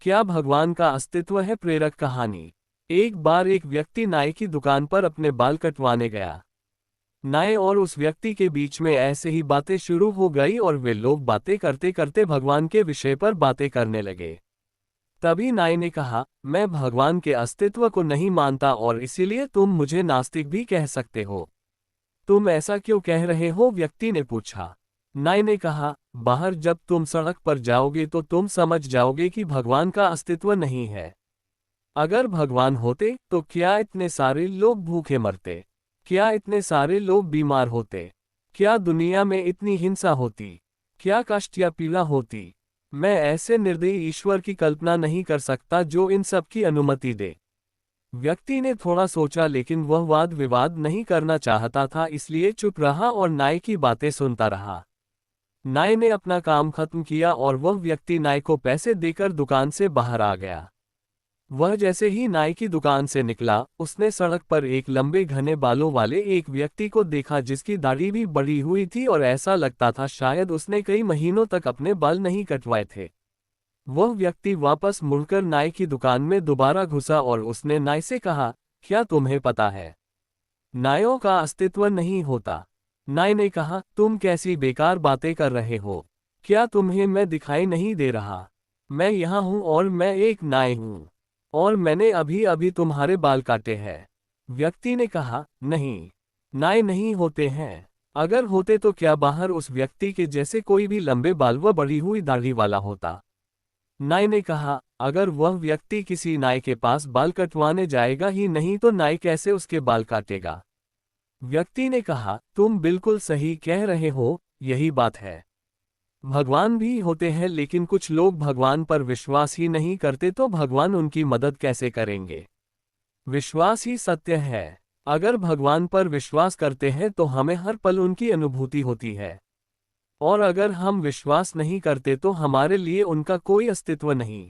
क्या भगवान का अस्तित्व है? प्रेरक कहानी। एक बार एक व्यक्ति नाई की दुकान पर अपने बाल कटवाने गया। नाई और उस व्यक्ति के बीच में ऐसे ही बातें शुरू हो गई और वे लोग बातें करते करते भगवान के विषय पर बातें करने लगे। तभी नाई ने कहा, मैं भगवान के अस्तित्व को नहीं मानता और इसीलिए तुम मुझे नास्तिक भी कह सकते हो। तुम ऐसा क्यों कह रहे हो? व्यक्ति ने पूछा। नाई ने कहा, बाहर जब तुम सड़क पर जाओगे तो तुम समझ जाओगे कि भगवान का अस्तित्व नहीं है। अगर भगवान होते तो क्या इतने सारे लोग भूखे मरते? क्या इतने सारे लोग बीमार होते? क्या दुनिया में इतनी हिंसा होती? क्या कष्ट या पीड़ा होती? मैं ऐसे निर्दयी ईश्वर की कल्पना नहीं कर सकता जो इन सब की अनुमति दे। व्यक्ति ने थोड़ा सोचा लेकिन वह वाद विवाद नहीं करना चाहता था, इसलिए चुप रहा और नाई की बातें सुनता रहा। नाई ने अपना काम खत्म किया और वह व्यक्ति नाई को पैसे देकर दुकान से बाहर आ गया। वह जैसे ही नाई की दुकान से निकला, उसने सड़क पर एक लंबे घने बालों वाले एक व्यक्ति को देखा जिसकी दाढ़ी भी बढ़ी हुई थी और ऐसा लगता था शायद उसने कई महीनों तक अपने बाल नहीं कटवाए थे। वह व्यक्ति वापस मुड़कर नाई की दुकान में दोबारा घुसा और उसने नाई से कहा, क्या तुम्हें पता है, नाइयों का अस्तित्व नहीं होता? नाई ने कहा, तुम कैसी बेकार बातें कर रहे हो? क्या तुम्हें मैं दिखाई नहीं दे रहा? मैं यहाँ हूँ और मैं एक नाई हूँ और मैंने अभी अभी तुम्हारे बाल काटे हैं। व्यक्ति ने कहा, नहीं, नाई नहीं होते हैं। अगर होते तो क्या बाहर उस व्यक्ति के जैसे कोई भी लंबे बाल व बढ़ी हुई दाढ़ी वाला होता? नाई ने कहा, अगर वह व्यक्ति किसी नाई के पास बाल कटवाने जाएगा ही नहीं तो नाई कैसे उसके बाल काटेगा? व्यक्ति ने कहा, तुम बिल्कुल सही कह रहे हो, यही बात है। भगवान भी होते हैं लेकिन कुछ लोग भगवान पर विश्वास ही नहीं करते तो भगवान उनकी मदद कैसे करेंगे? विश्वास ही सत्य है। अगर भगवान पर विश्वास करते हैं तो हमें हर पल उनकी अनुभूति होती है, और अगर हम विश्वास नहीं करते तो हमारे लिए उनका कोई अस्तित्व नहीं।